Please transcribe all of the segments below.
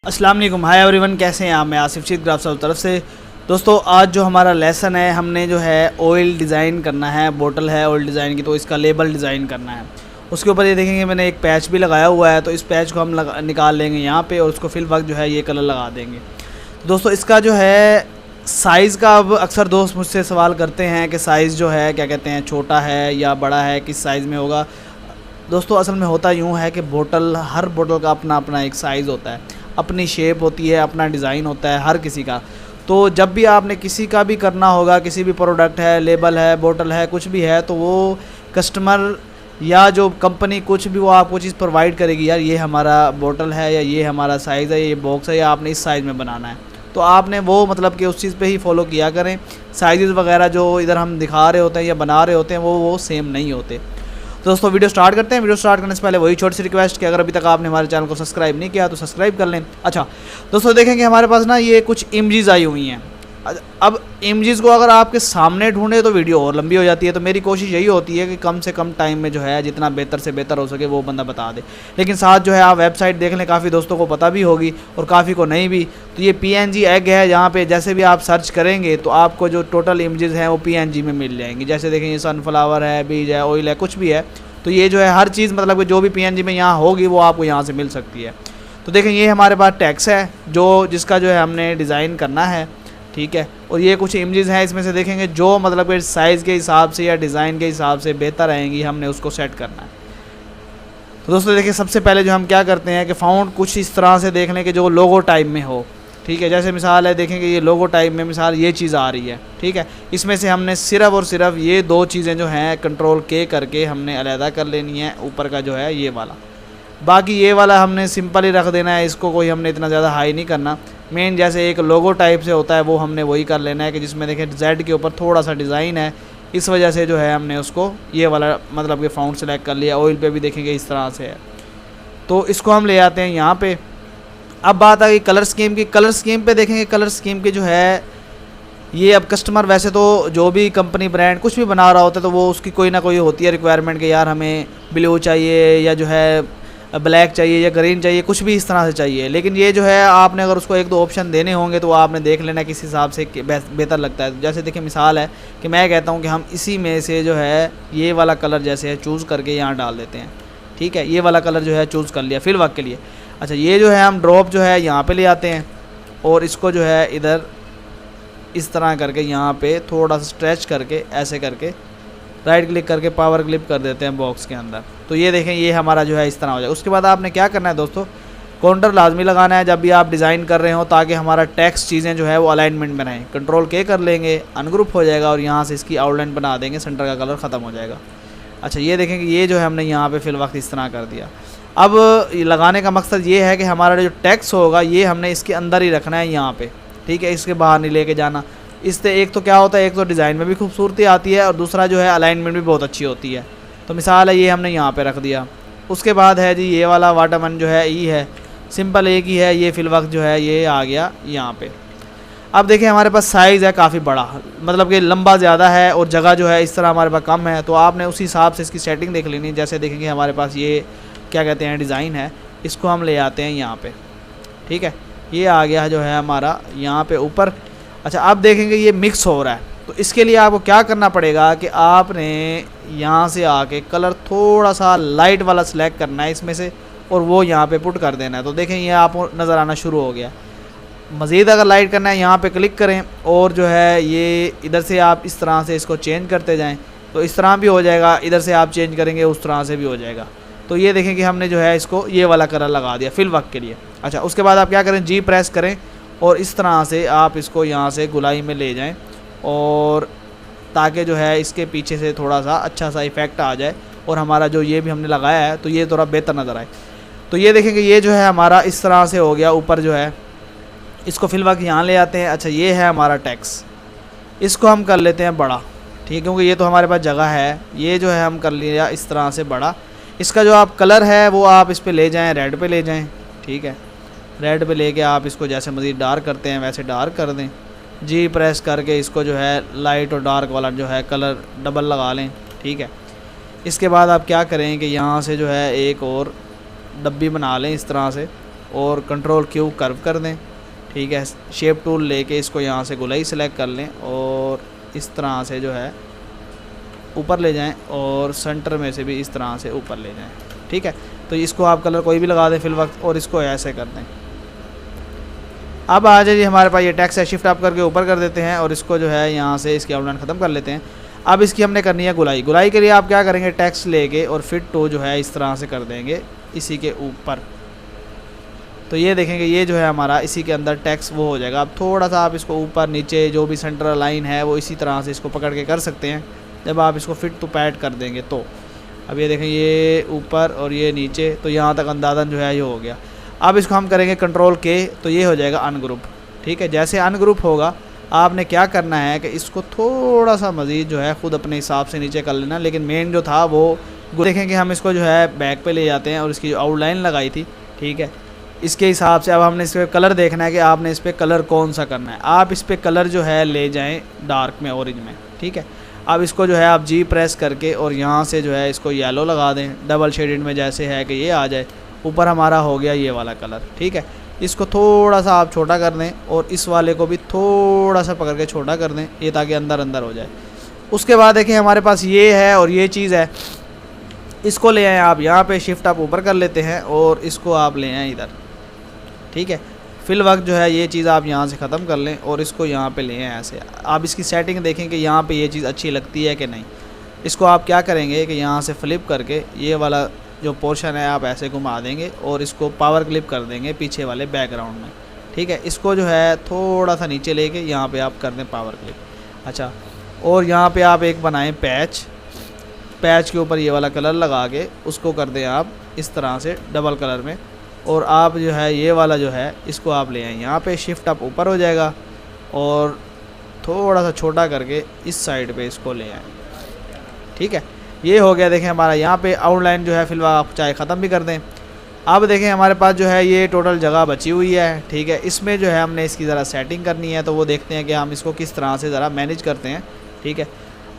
अस्सलाम वालेकुम, hi everyone, कैसे हैं आप। मैं आसिफ शीद ग्राफ साहब तरफ से। दोस्तों आज जो हमारा लेसन है, हमने जो है ऑयल डिज़ाइन करना है। बोतल है ऑयल डिज़ाइन की, तो इसका लेबल डिज़ाइन करना है। उसके ऊपर ये देखेंगे मैंने एक पैच भी लगाया हुआ है, तो इस पैच को हम निकाल लेंगे यहाँ पे और उसको फिल वक्त जो है ये कलर लगा देंगे। तो दोस्तों इसका जो है साइज़ का, अब अक्सर दोस्त मुझसे सवाल करते हैं कि साइज़ जो है क्या कहते हैं, छोटा है या बड़ा है, किस साइज़ में होगा। दोस्तों असल में होता यूँ है कि बोतल, हर बोतल का अपना अपना एक साइज़ होता है, अपनी शेप होती है, अपना डिज़ाइन होता है हर किसी का। तो जब भी आपने किसी का भी करना होगा, किसी भी प्रोडक्ट है, लेबल है, बोतल है, कुछ भी है, तो वो कस्टमर या जो कंपनी कुछ भी वो आपको चीज़ प्रोवाइड करेगी, यार ये हमारा बोतल है या ये हमारा साइज़ है, ये बॉक्स है, या आपने इस साइज़ में बनाना है। तो आपने वो मतलब कि उस चीज़ पे ही फॉलो किया करें। साइज़ वगैरह जो इधर हम दिखा रहे होते हैं या बना रहे होते हैं वो सेम नहीं होते। तो दोस्तों वीडियो स्टार्ट करते हैं। वीडियो स्टार्ट करने से पहले वही छोटी सी रिक्वेस्ट कि अगर अभी तक आपने हमारे चैनल को सब्सक्राइब नहीं किया तो सब्सक्राइब कर लें। अच्छा दोस्तों देखेंगे हमारे पास ना ये कुछ इमेजेस आई हुई हैं। अब इमेजेस को अगर आपके सामने ढूंढे तो वीडियो और लंबी हो जाती है। तो मेरी कोशिश यही होती है कि कम से कम टाइम में जो है जितना बेहतर से बेहतर हो सके वो बंदा बता दे। लेकिन साथ जो है आप वेबसाइट देख लें, काफ़ी दोस्तों को पता भी होगी और काफ़ी को नहीं भी। तो ये PNG एग है, जहाँ पे जैसे भी आप सर्च करेंगे तो आपको जो टोटल इमेजेस हैं वो PNG में मिल जाएंगी। जैसे देखें ये सनफ्लावर है, बीज है, ऑयल है, कुछ भी है। तो ये जो है हर चीज़ मतलब कि जो भी PNG में यहाँ होगी वो आपको यहाँ से मिल सकती है। तो देखें ये हमारे पास टैक्स है जो जिसका जो है हमने डिज़ाइन करना है, ठीक है। और ये कुछ इमेजेस हैं, इसमें से देखेंगे जो मतलब कि साइज़ के हिसाब से या डिज़ाइन के हिसाब से बेहतर आएंगी, हमने उसको सेट करना है। तो दोस्तों देखिए सबसे पहले जो हम क्या करते हैं कि फ़ॉन्ट कुछ इस तरह से देख लें कि जो लोगो टाइप में हो, ठीक है। जैसे मिसाल है, देखेंगे ये लोगो टाइप में मिसाल ये चीज़ आ रही है, ठीक है। इसमें से हमने सिर्फ और सिर्फ ये दो चीज़ें जो हैं कंट्रोल K करके हमने अलहदा कर लेनी है। ऊपर का जो है ये वाला, बाकी ये वाला हमने सिंपल ही रख देना है, इसको कोई हमने इतना ज़्यादा हाई नहीं करना। मेन जैसे एक लोगो टाइप से होता है वो हमने वही कर लेना है कि जिसमें देखें Z के ऊपर थोड़ा सा डिज़ाइन है, इस वजह से जो है हमने उसको ये वाला मतलब कि फ़ॉन्ट सेलेक्ट कर लिया। ऑयल पे भी देखेंगे इस तरह से है, तो इसको हम ले आते हैं यहाँ पे। अब बात आ गई कलर स्कीम की। कलर स्कीम पे देखेंगे, कलर स्कीम की जो है ये अब कस्टमर वैसे तो जो भी कंपनी ब्रांड कुछ भी बना रहा होता है तो वो उसकी कोई ना कोई होती है रिक्वायरमेंट कि यार हमें ब्लू चाहिए या जो है ब्लैक चाहिए या ग्रीन चाहिए, कुछ भी इस तरह से चाहिए। लेकिन ये जो है आपने अगर उसको एक दो ऑप्शन देने होंगे तो आपने देख लेना किस हिसाब से बेहतर लगता है। जैसे देखिए मिसाल है कि मैं कहता हूँ कि हम इसी में से जो है ये वाला कलर जैसे है चूज़ करके यहाँ डाल देते हैं, ठीक है। ये वाला कलर जो है चूज़ कर लिया फिल वक्त के लिए। अच्छा ये जो है हम ड्रॉप जो है यहाँ पे ले आते हैं और इसको जो है इधर इस तरह करके यहाँ पे थोड़ा सा स्ट्रेच करके ऐसे करके राइट क्लिक करके पावर क्लिप कर देते हैं बॉक्स के अंदर। तो ये देखें ये हमारा जो है इस तरह हो जाए। उसके बाद आपने क्या करना है दोस्तों, काउंटर लाजमी लगाना है जब भी आप डिज़ाइन कर रहे हो, ताकि हमारा टेक्स्ट चीज़ें जो है वो अलाइनमेंट में रहें। कंट्रोल K कर लेंगे, अनग्रुप हो जाएगा और यहाँ से इसकी आउटलाइन बना देंगे, सेंटर का कलर ख़त्म हो जाएगा। अच्छा ये देखेंगे ये जो है हमने यहाँ पे फिल वक्त इस तरह कर दिया। अब लगाने का मकसद ये है कि हमारा जो टेक्स्ट होगा ये हमने इसके अंदर ही रखना है यहाँ पे, ठीक है। इसके बाहर नहीं लेके जाना। इससे एक तो क्या होता है, एक तो डिज़ाइन में भी खूबसूरती आती है और दूसरा जो है अलाइनमेंट भी बहुत अच्छी होती है। तो मिसाल है ये हमने यहाँ पे रख दिया। उसके बाद है जी ये वाला वाटरमैन जो है ई है, सिंपल एक ही है, ये फिल वक्त जो है ये आ गया यहाँ पे। अब देखिए हमारे पास साइज़ है काफ़ी बड़ा, मतलब कि लंबा ज़्यादा है और जगह जो है इस तरह हमारे पास कम है। तो आपने उसी हिसाब से इसकी सेटिंग देख लेनी। जैसे देखेंगे हमारे पास ये क्या कहते हैं डिज़ाइन है, इसको हम ले आते हैं यहाँ पे, ठीक है। ये आ गया जो है हमारा यहाँ पे ऊपर। अच्छा अब देखेंगे ये मिक्स हो रहा है, तो इसके लिए आपको क्या करना पड़ेगा कि आपने यहाँ से आके कलर थोड़ा सा लाइट वाला सिलेक्ट करना है इसमें से और वो यहाँ पे पुट कर देना है। तो देखें ये आपको नज़र आना शुरू हो गया। मज़ीद अगर लाइट करना है यहाँ पे क्लिक करें और जो है ये इधर से आप इस तरह से इसको चेंज करते जाएं, तो इस तरह भी हो जाएगा। इधर से आप चेंज करेंगे उस तरह से भी हो जाएगा। तो ये देखें कि हमने जो है इसको ये वाला कलर लगा दिया फिल वक्त के लिए। अच्छा उसके बाद आप क्या करें, G प्रेस करें और इस तरह से आप इसको यहाँ से गुलाई में ले जाएं और ताकि जो है इसके पीछे से थोड़ा सा अच्छा सा इफ़ेक्ट आ जाए और हमारा जो ये भी हमने लगाया है तो ये थोड़ा बेहतर नज़र आए। तो ये देखेंगे ये जो है हमारा इस तरह से हो गया ऊपर जो है। इसको फिल वक्त यहाँ ले आते हैं। अच्छा ये है हमारा टेक्स्ट, इसको हम कर लेते हैं बड़ा, ठीक है, क्योंकि ये तो हमारे पास जगह है। ये जो है हम कर लिया इस तरह से बड़ा। इसका जो आप कलर है वो आप इस पे ले जाएं, रेड पे ले जाएं, ठीक है। रेड पे लेके आप इसको जैसे मज़ीद डार्क करते हैं वैसे डार्क कर दें। G प्रेस करके इसको जो है लाइट और डार्क वाला जो है कलर डबल लगा लें, ठीक है। इसके बाद आप क्या करें कि यहाँ से जो है एक और डब्बी बना लें इस तरह से, और कंट्रोल क्यू कर्व कर दें, ठीक है। शेप टूल लेके इसको यहाँ से गोलाई सेलेक्ट कर लें और इस तरह से जो है ऊपर ले जाएं और सेंटर में से भी इस तरह से ऊपर ले जाएं, ठीक है। तो इसको आप कलर कोई भी लगा दें फिल वक्त और इसको ऐसे कर दें। अब आ जाइए हमारे पास ये टेक्स्ट है, शिफ्ट अप करके ऊपर कर देते हैं और इसको जो है यहाँ से इसकी आउटलाइन ख़त्म कर लेते हैं। अब इसकी हमने करनी है गुलाई। गुलाई के लिए आप क्या करेंगे, टेक्स्ट लेके और फिट टू जो है इस तरह से कर देंगे इसी के ऊपर। तो ये देखेंगे ये जो है हमारा इसी के अंदर टेक्स्ट वो हो जाएगा। अब थोड़ा सा आप इसको ऊपर नीचे जो भी सेंटर लाइन है वो इसी तरह से इसको पकड़ के कर सकते हैं जब आप इसको फिट टू पैड कर देंगे तो। अब ये देखें ये ऊपर और ये नीचे, तो यहाँ तक अंदाज़न जो है ये हो गया। अब इसको हम करेंगे कंट्रोल के, तो ये हो जाएगा अनग्रुप, ठीक है। जैसे अनग्रुप होगा आपने क्या करना है कि इसको थोड़ा सा मज़ीद जो है ख़ुद अपने हिसाब से नीचे कर लेना, लेकिन मेन जो था वो देखें कि हम इसको जो है बैक पे ले जाते हैं और इसकी जो आउटलाइन लगाई थी, ठीक है, इसके हिसाब से अब हमने इस पर कलर देखना है कि आपने इस पर कलर कौन सा करना है। आप इस पर कलर जो है ले जाएँ डार्क में, ऑरेंज में, ठीक है। अब इसको जो है आप जी प्रेस करके और यहाँ से जो है इसको येलो लगा दें डबल शेडेड में, जैसे है कि ये आ जाए ऊपर हमारा हो गया ये वाला कलर, ठीक है। इसको थोड़ा सा आप छोटा कर दें और इस वाले को भी थोड़ा सा पकड़ के छोटा कर दें ये, ताकि अंदर अंदर हो जाए। उसके बाद देखिए हमारे पास ये है और ये चीज़ है, इसको ले आएँ आप यहाँ पे शिफ्ट आप ऊपर कर लेते हैं और इसको आप ले आएँ इधर, ठीक है। फिल वक्त जो है ये चीज़ आप यहाँ से ख़त्म कर लें और इसको यहाँ पे ले आएँ ऐसे। आप इसकी सेटिंग देखें कि यहाँ पे ये चीज़ अच्छी लगती है कि नहीं। इसको आप क्या करेंगे कि यहाँ से फ्लिप करके ये वाला जो पोर्शन है आप ऐसे घुमा देंगे और इसको पावर क्लिप कर देंगे पीछे वाले बैकग्राउंड में, ठीक है। इसको जो है थोड़ा सा नीचे लेके यहाँ पे आप कर दें पावर क्लिप, अच्छा। और यहाँ पे आप एक बनाएं पैच, पैच के ऊपर ये वाला कलर लगा के उसको कर दें आप इस तरह से डबल कलर में, और आप जो है ये वाला जो है इसको आप ले आएँ यहाँ पे शिफ्ट अप ऊपर हो जाएगा और थोड़ा सा छोटा करके इस साइड पे इसको ले आएँ, ठीक है। ये हो गया। देखें हमारा यहाँ पे आउटलाइन जो है फिलहाल आप चाहे ख़त्म भी कर दें। अब देखें हमारे पास जो है ये टोटल जगह बची हुई है, ठीक है। इसमें जो है हमने इसकी ज़रा सेटिंग करनी है, तो वो देखते हैं कि हम इसको किस तरह से ज़रा मैनेज करते हैं, ठीक है।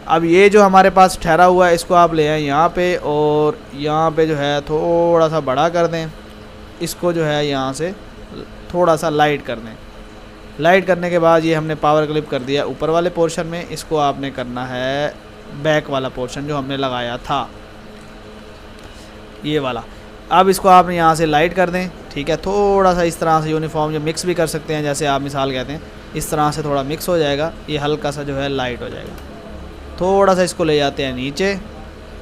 अब ये जो हमारे पास ठहरा हुआ है इसको आप ले आएँ यहाँ पे और यहाँ पे जो है थोड़ा सा बड़ा कर दें, इसको जो है यहाँ से थोड़ा सा लाइट कर दें। लाइट करने के बाद ये हमने पावर क्लिप कर दिया ऊपर वाले पोर्शन में, इसको आपने करना है बैक वाला पोर्शन जो हमने लगाया था ये वाला। अब इसको आपने यहाँ से लाइट कर दें, ठीक है। थोड़ा सा इस तरह से यूनिफॉर्म जो मिक्स भी कर सकते हैं, जैसे आप मिसाल कहते हैं इस तरह से थोड़ा मिक्स हो जाएगा, ये हल्का सा जो है लाइट हो जाएगा। थोड़ा सा इसको ले जाते हैं नीचे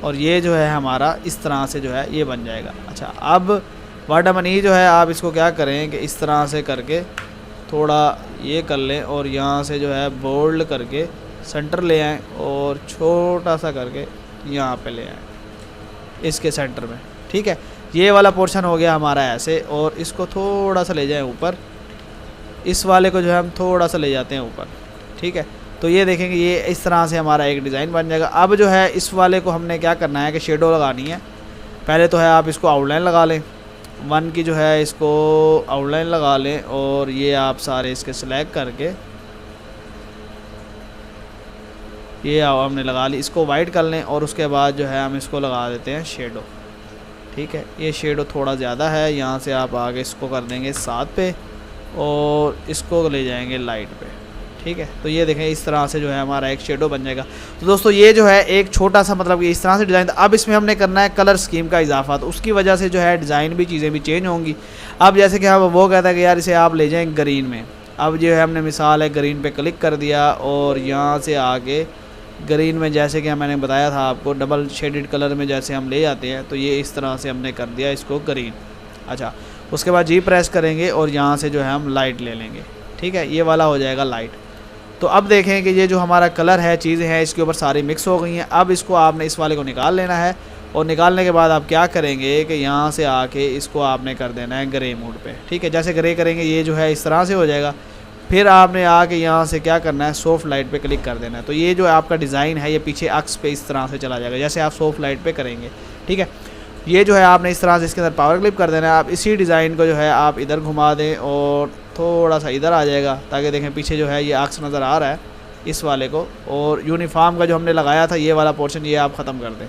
और ये जो है हमारा इस तरह से जो है ये बन जाएगा। अच्छा, अब वाटरमनी जो है आप इसको क्या करें कि इस तरह से करके थोड़ा ये कर लें और यहाँ से जो है बोल्ड करके सेंटर ले आएँ और छोटा सा करके यहाँ पे ले आएँ इसके सेंटर में, ठीक है। ये वाला पोर्शन हो गया हमारा ऐसे, और इसको थोड़ा सा ले जाएं ऊपर, इस वाले को जो है हम थोड़ा सा ले जाते हैं ऊपर, ठीक है। तो ये देखेंगे ये इस तरह से हमारा एक डिज़ाइन बन जाएगा। अब जो है इस वाले को हमने क्या करना है कि शेडो लगानी है। पहले तो है आप इसको आउटलाइन लगा लें, 1 की जो है इसको आउटलाइन लगा लें और ये आप सारे इसके सिलेक्ट करके ये हमने लगा ली, इसको वाइट कर लें और उसके बाद जो है हम इसको लगा देते हैं शेडो, ठीक है। ये शेडो थोड़ा ज़्यादा है, यहाँ से आप आगे इसको कर देंगे 7 पे और इसको ले जाएंगे लाइट पे, ठीक है। तो ये देखें इस तरह से जो है हमारा एक शेडो बन जाएगा। तो दोस्तों ये जो है एक छोटा सा मतलब कि इस तरह से डिज़ाइन था। अब इसमें हमने करना है कलर स्कीम का इजाफा, तो उसकी वजह से जो है डिज़ाइन भी चीज़ें भी चेंज होंगी। अब जैसे कि हम वो कहता है कि यार इसे आप ले जाएँ ग्रीन में, अब जो है हमने मिसाल है ग्रीन पे क्लिक कर दिया और यहाँ से आगे ग्रीन में जैसे कि मैंने बताया था आपको डबल शेडेड कलर में जैसे हम ले जाते हैं, तो ये इस तरह से हमने कर दिया इसको ग्रीन। अच्छा, उसके बाद जी प्रेस करेंगे और यहाँ से जो है हम लाइट ले लेंगे, ठीक है। ये वाला हो जाएगा लाइट। तो अब देखें कि ये जो हमारा कलर है, चीज़ें हैं इसके ऊपर सारी मिक्स हो गई हैं। अब इसको आपने इस वाले को निकाल लेना है और निकालने के बाद आप क्या करेंगे कि यहाँ से आके इसको आपने कर देना है ग्रे मोड पे, ठीक है। जैसे ग्रे करेंगे ये जो है इस तरह से हो जाएगा। फिर आपने आके यहाँ से क्या करना है सॉफ्ट लाइट पे क्लिक कर देना है। तो ये जो आपका डिज़ाइन है ये पीछे अक्स पे इस तरह से चला जाएगा जैसे आप सॉफ्ट लाइट पे करेंगे, ठीक है। ये जो है आपने इस तरह से इसके अंदर पावर क्लिप कर देना है। आप इसी डिज़ाइन को जो है आप इधर घुमा दें और थोड़ा सा इधर आ जाएगा, ताकि देखें पीछे जो है ये अक्स नज़र आ रहा है इस वाले को। और यूनिफॉर्म का जो हमने लगाया था ये वाला पोर्शन ये आप ख़त्म कर दें,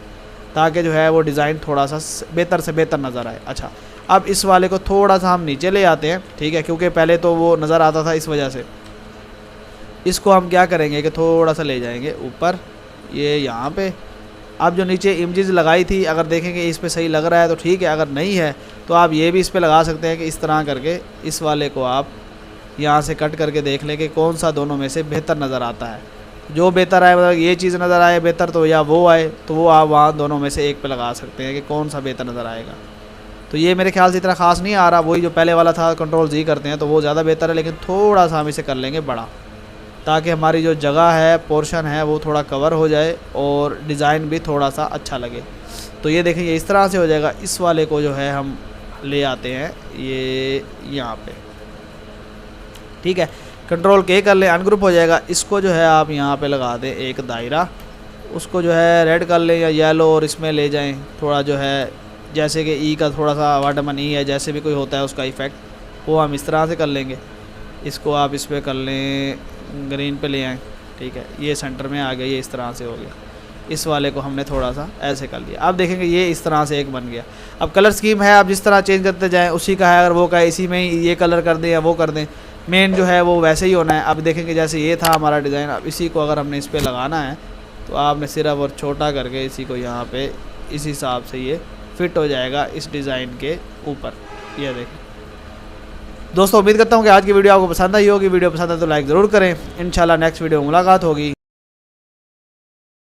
ताकि जो है वो डिज़ाइन थोड़ा सा बेहतर से बेहतर नज़र आए। अच्छा, अब इस वाले को थोड़ा सा हम नीचे ले आते हैं, ठीक है, क्योंकि पहले तो वो नज़र आता था इस वजह से। इसको हम क्या करेंगे कि थोड़ा सा ले जाएंगे ऊपर, ये यहाँ पे। आप जो नीचे इमेजेस लगाई थी अगर देखेंगे इस पे सही लग रहा है तो ठीक है, अगर नहीं है तो आप ये भी इस पे लगा सकते हैं कि इस तरह करके इस वाले को आप यहाँ से कट करके देख लें कि कौन सा दोनों में से बेहतर नज़र आता है। जो बेहतर आए, मतलब ये चीज़ नज़र आए बेहतर तो या वो आए, तो वो आप वहाँ दोनों में से एक पे लगा सकते हैं कि कौन सा बेहतर नज़र आएगा। तो ये मेरे ख्याल से इतना ख़ास नहीं आ रहा, वही जो पहले वाला था Ctrl+Z करते हैं तो वो ज़्यादा बेहतर है, लेकिन थोड़ा सा हम इसे कर लेंगे बड़ा, ताकि हमारी जो जगह है, पोर्शन है, वो थोड़ा कवर हो जाए और डिज़ाइन भी थोड़ा सा अच्छा लगे। तो ये देखें ये इस तरह से हो जाएगा। इस वाले को जो है हम ले आते हैं ये यहाँ पे, ठीक है, Ctrl+K कर लें, अनग्रुप हो जाएगा। इसको जो है आप यहाँ पे लगा दें एक दायरा, उसको जो है रेड कर लें या येलो, और इसमें ले जाएं थोड़ा जो है जैसे कि ई का थोड़ा सा वाटरमन ई है, जैसे भी कोई होता है उसका इफ़ेक्ट, वो हम इस तरह से कर लेंगे। इसको आप इस पर कर लें, ग्रीन पे ले आएँ, ठीक है, ये सेंटर में आ गया, ये इस तरह से हो गया। इस वाले को हमने थोड़ा सा ऐसे कर लिया। आप देखेंगे ये इस तरह से एक बन गया। अब कलर स्कीम है, आप जिस तरह चेंज करते जाएँ उसी का है, अगर वो कहे इसी में ही ये कलर कर दें या वो कर दें, मेन जो है वो वैसे ही होना है। अब देखेंगे जैसे ये था हमारा डिज़ाइन, अब इसी को अगर हमने इस पर लगाना है तो आपने सिर्फ और छोटा करके इसी को यहाँ पे इस हिसाब से ये फिट हो जाएगा इस डिज़ाइन के ऊपर। ये देखें दोस्तों, उम्मीद करता हूँ कि आज की वीडियो आपको पसंद आई होगी। वीडियो पसंद है तो लाइक ज़रूर करें। इंशाल्लाह नेक्स्ट वीडियो में मुलाकात होगी।